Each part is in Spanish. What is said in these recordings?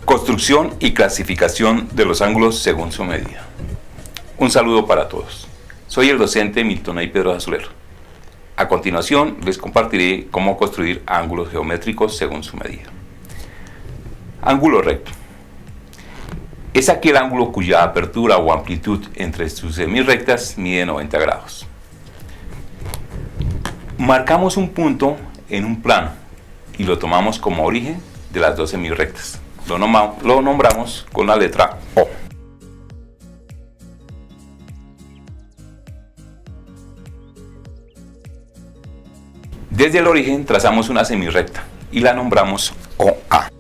Construcción y clasificación de los ángulos según su medida. Un saludo para todos. Soy el docente Milton Pedro Azulero. A continuación les compartiré cómo construir ángulos geométricos según su medida. Ángulo recto. Es aquel ángulo cuya apertura o amplitud entre sus semirrectas mide 90 grados. Marcamos un punto en un plano y lo tomamos como origen de las dos semirrectas. Lo nombramos con la letra O. Desde el origen trazamos una semirrecta y la nombramos OA.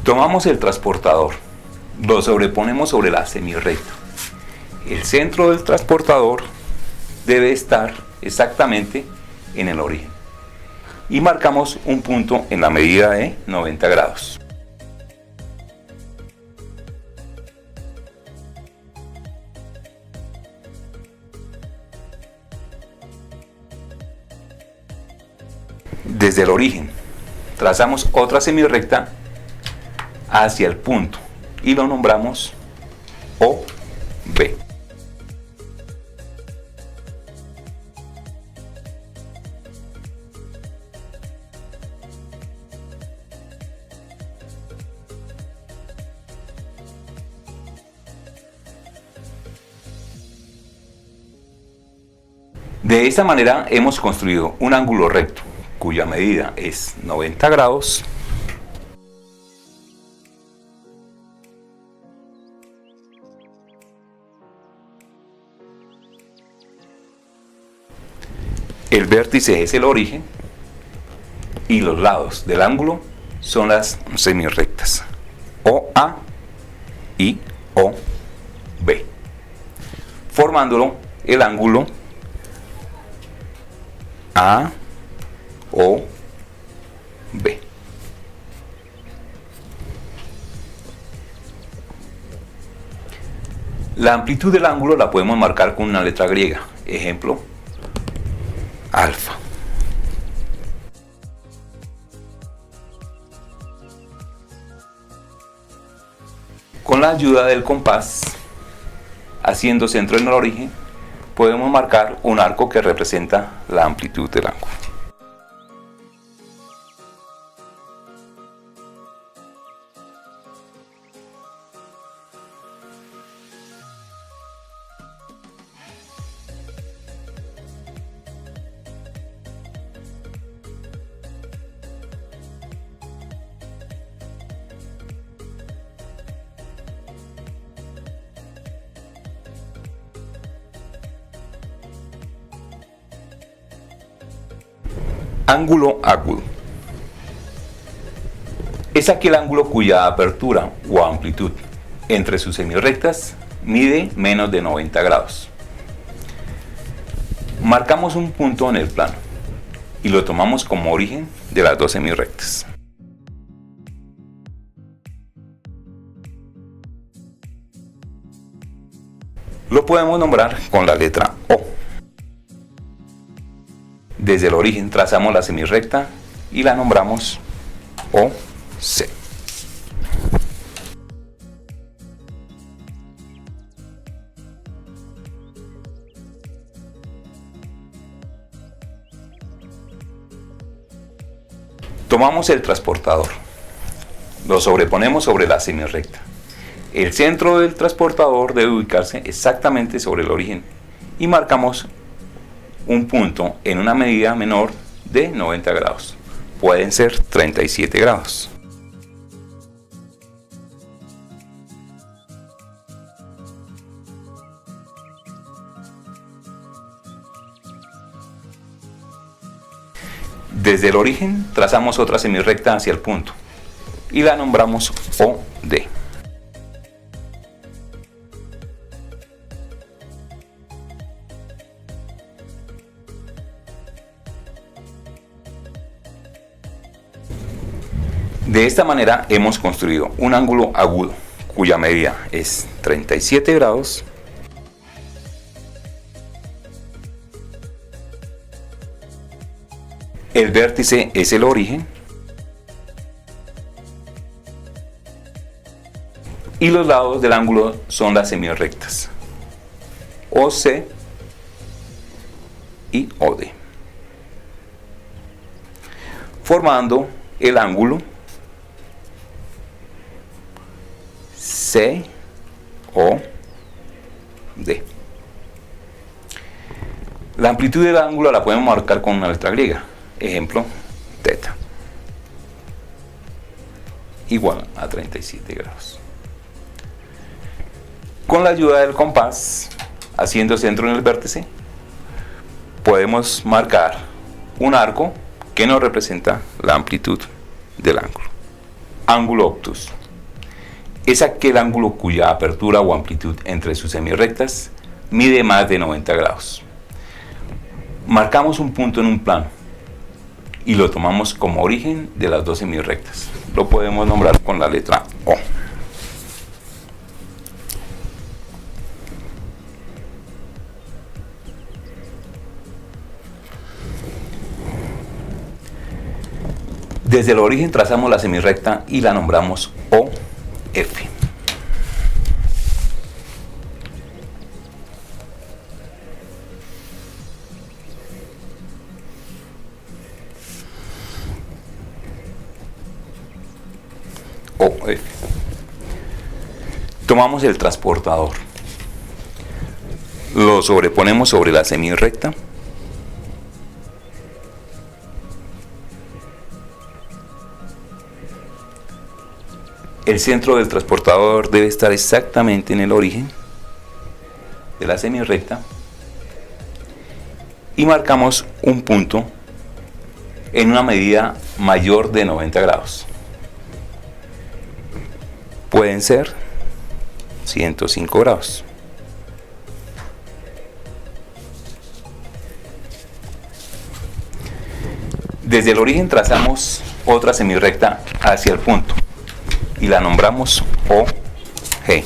Tomamos el transportador, lo sobreponemos sobre la semirrecta. El centro del transportador debe estar exactamente en el origen y marcamos un punto en la medida de 90 grados. Desde el origen trazamos otra semirrecta hacia el punto y lo nombramos OB. De esta manera hemos construido un ángulo recto cuya medida es 90 grados el vértice es el origen y los lados del ángulo son las semirrectas OA y OB, formándolo el ángulo AOB. La amplitud del ángulo la podemos marcar con una letra griega, ejemplo, alfa. Con la ayuda del compás, haciendo centro en el origen, podemos marcar un arco que representa la amplitud del ángulo. Ángulo agudo. Es aquel ángulo cuya apertura o amplitud entre sus semirrectas mide menos de 90 grados. Marcamos un punto en el plano y lo tomamos como origen de las dos semirrectas. Lo podemos nombrar con la letra O. Desde el origen trazamos la semirrecta y la nombramos OC. Tomamos el transportador, lo sobreponemos sobre la semirrecta. El centro del transportador debe ubicarse exactamente sobre el origen y marcamos un punto en una medida menor de 90 grados. Pueden ser 37 grados. Desde el origen trazamos otra semirrecta hacia el punto y la nombramos OD. De esta manera hemos construido un ángulo agudo cuya medida es 37 grados el vértice es el origen y los lados del ángulo son las semirrectas OC y OD, formando el ángulo COD. La amplitud del ángulo la podemos marcar con una letra griega, ejemplo, teta, igual a 37 grados. Con la ayuda del compás, haciendo centro en el vértice, podemos marcar un arco que nos representa la amplitud del ángulo. Ángulo obtuso es aquel ángulo cuya apertura o amplitud entre sus semirrectas mide más de 90 grados. Marcamos un punto en un plano y lo tomamos como origen de las dos semirrectas. Lo podemos nombrar con la letra O. Desde el origen trazamos la semirrecta y la nombramos OF. OF. Tomamos el transportador, lo sobreponemos sobre la semirrecta el centro del transportador debe estar exactamente en el origen de la semirrecta y marcamos un punto en una medida mayor de 90 grados. Pueden ser 105 grados. Desde el origen trazamos otra semirrecta hacia el punto y la nombramos OG.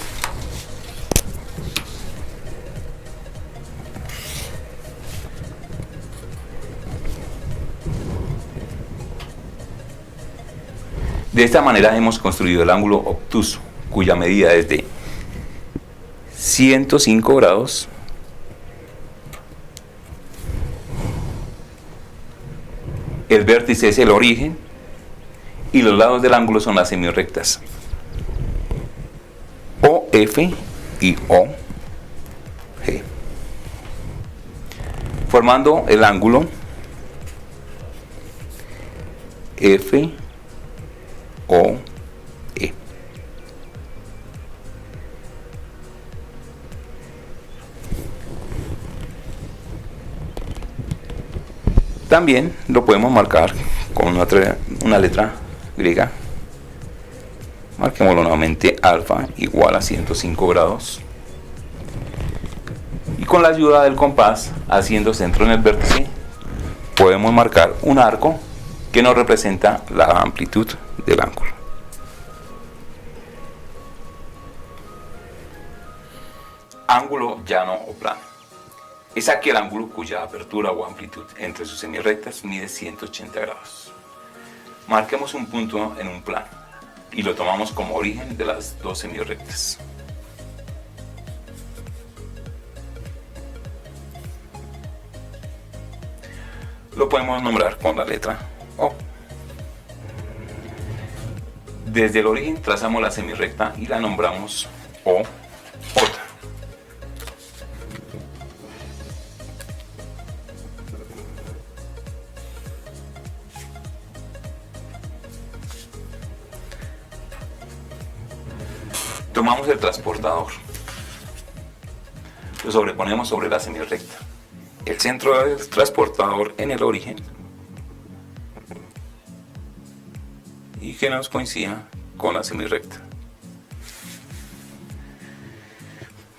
De esta manera hemos construido el ángulo obtuso, cuya medida es de 105 grados el vértice es el origen y los lados del ángulo son las semirrectas OF y OG, formando el ángulo FOE. También lo podemos marcar con una letra griega. Marquémoslo nuevamente, alfa igual a 105 grados. Y con la ayuda del compás, haciendo centro en el vértice, podemos marcar un arco que nos representa la amplitud del ángulo. Ángulo llano o plano. Es aquel ángulo cuya apertura o amplitud entre sus semirrectas mide 180 grados. Marquemos un punto en un plano y lo tomamos como origen de las dos semirrectas. Lo podemos nombrar con la letra O. Desde el origen trazamos la semirrecta y la nombramos OJ. Tomamos el transportador, lo sobreponemos sobre la semirrecta, el centro del transportador en el origen y que nos coincida con la semirrecta.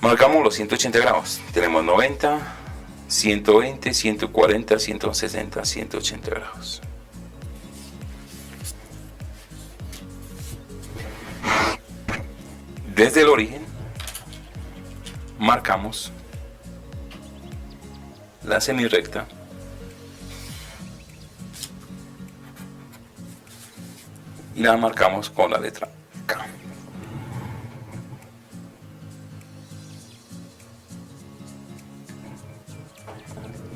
Marcamos los 180 grados, tenemos 90, 120, 140, 160, 180 grados. Desde el origen marcamos la semirrecta y la marcamos con la letra K.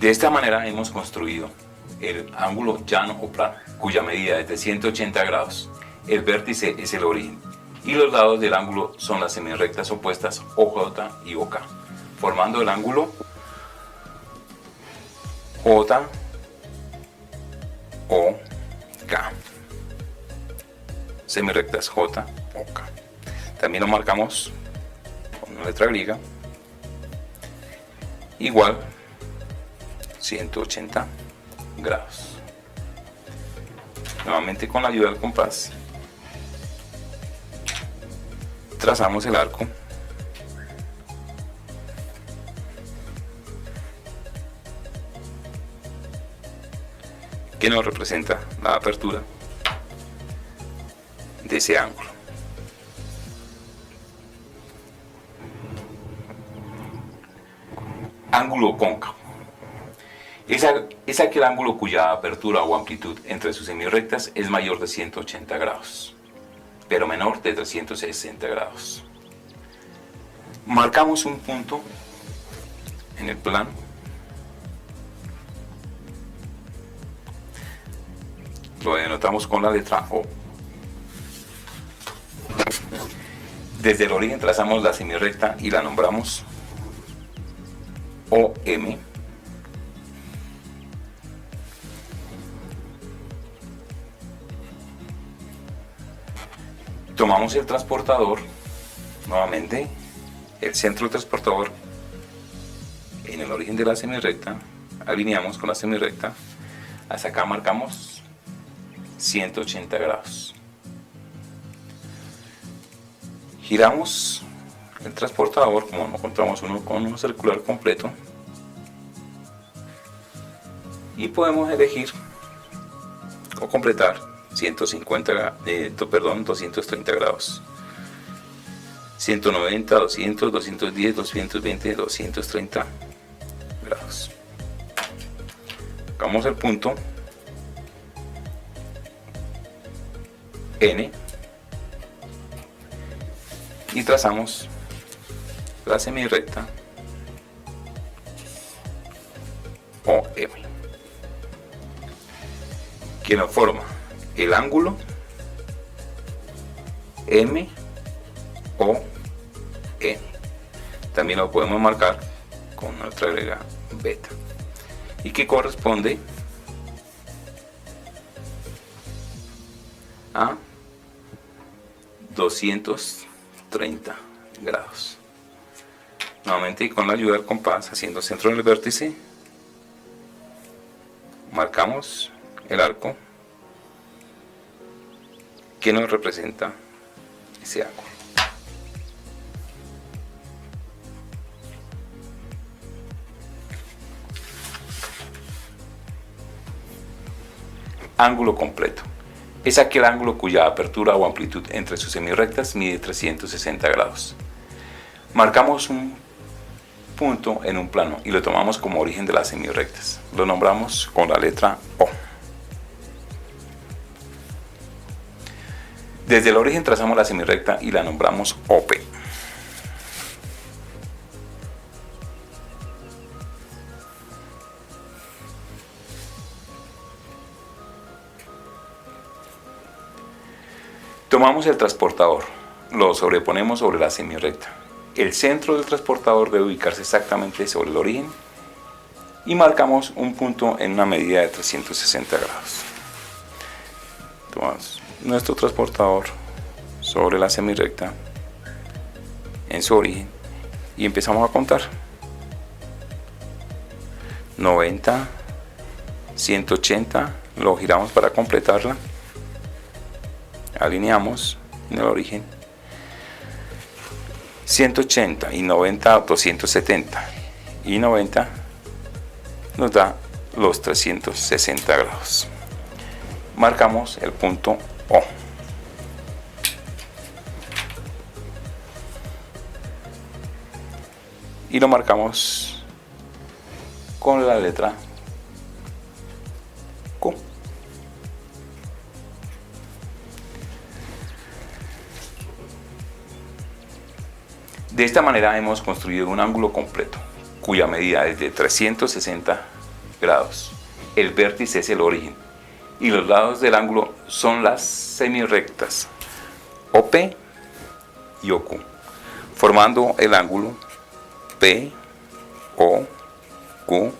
De esta manera hemos construido el ángulo llano o plano, cuya medida es de 180 grados. El vértice es el origen y los lados del ángulo son las semirrectas opuestas OJ y OK, formando el ángulo JOK. Semirrectas JOK. También lo marcamos con una letra griega, igual 180 grados. Nuevamente con la ayuda del compás trazamos el arco que nos representa la apertura de ese ángulo. Ángulo cóncavo. Es aquel ángulo cuya apertura o amplitud entre sus semirrectas es mayor de 180 grados, pero menor de 360 grados. Marcamos un punto en el plano lo denotamos con la letra O. Desde el origen trazamos la semirrecta y la nombramos OM. Tomamos el transportador, nuevamente el centro del transportador en el origen de la semirrecta, alineamos con la semirrecta, hasta acá marcamos 180 grados. Giramos el transportador, como no encontramos uno con un circular completo, y podemos elegir o completar 230 grados, 190, 200, 210, 220, 230 grados. Tocamos el punto N y trazamos la semirrecta OM, que nos forma el ángulo MON. También lo podemos marcar con nuestra regla beta, y que corresponde a 230 grados. Nuevamente, con la ayuda del compás, haciendo centro en el vértice, marcamos el arco que nos representa ese ángulo. Ángulo completo. Es aquel ángulo cuya apertura o amplitud entre sus semirrectas mide 360 grados. Marcamos un punto en un plano y lo tomamos como origen de las semirrectas. Lo nombramos con la letra O. Desde el origen trazamos la semirrecta y la nombramos OP. Tomamos el transportador, lo sobreponemos sobre la semirrecta. El centro del transportador debe ubicarse exactamente sobre el origen y marcamos un punto en una medida de 360 grados. Tomamos nuestro transportador sobre la semirrecta en su origen y empezamos a contar. 90, 180, lo giramos para completarla, alineamos en el origen, 180 y 90, 270 y 90 nos da los 360 grados. Marcamos el punto O. y lo marcamos con la letra Q. De esta manera hemos construido un ángulo completo, cuya medida es de 360 grados. El vértice es el origen y los lados del ángulo son las semirrectas OP y OQ, formando el ángulo POQ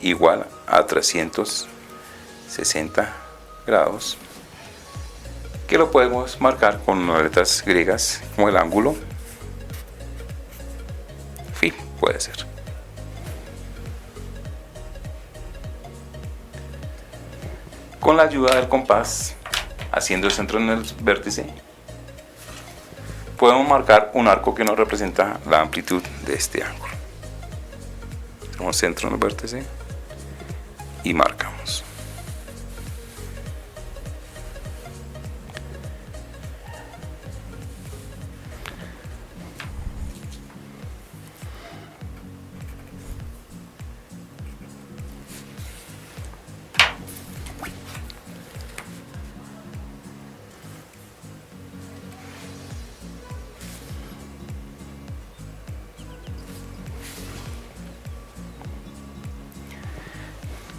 igual a 360 grados, que lo podemos marcar con las letras griegas como el ángulo Phi, puede ser. Con la ayuda del compás, haciendo el centro en el vértice, podemos marcar un arco que nos representa la amplitud de este ángulo. Hacemos centro en el vértice y marcamos.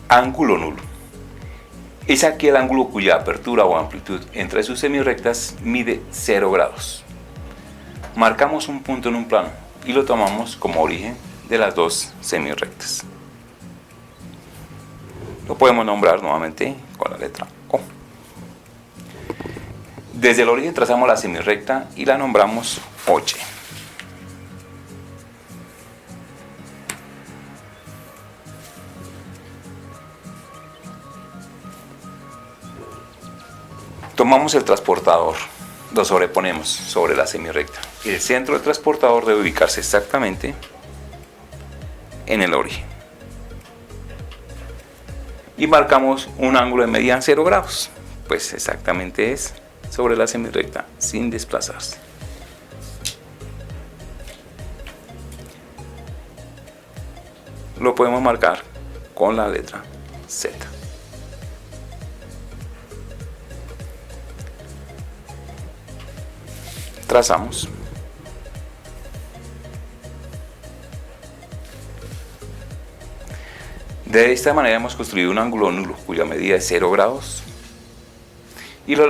Ángulo nulo. Es aquel ángulo cuya apertura o amplitud entre sus semirrectas mide 0 grados. Marcamos un punto en un plano y lo tomamos como origen de las dos semirrectas. Lo podemos nombrar nuevamente con la letra O. Desde el origen trazamos la semirrecta y la nombramos OH. Tomamos el transportador, lo sobreponemos sobre la semirrecta. El centro del transportador debe ubicarse exactamente en el origen. Y marcamos un ángulo de medida en 0 grados, pues exactamente es sobre la semirrecta, sin desplazarse. Lo podemos marcar con la letra Z. Trazamos. De esta manera hemos construido un ángulo nulo cuya medida es 0 grados y los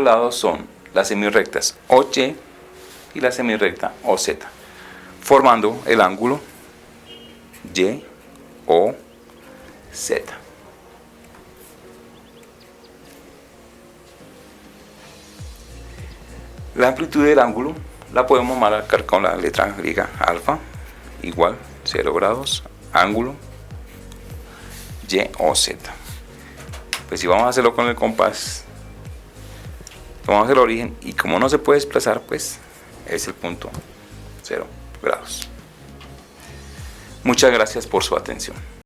lados son las semirrectas OH y la semirrecta OZ, formando el ángulo YOZ. La amplitud del ángulo la podemos marcar con la letra griega alfa, igual 0 grados, ángulo YOZ. Pues si vamos a hacerlo con el compás, tomamos el origen y como no se puede desplazar, pues es el punto 0 grados. Muchas gracias por su atención.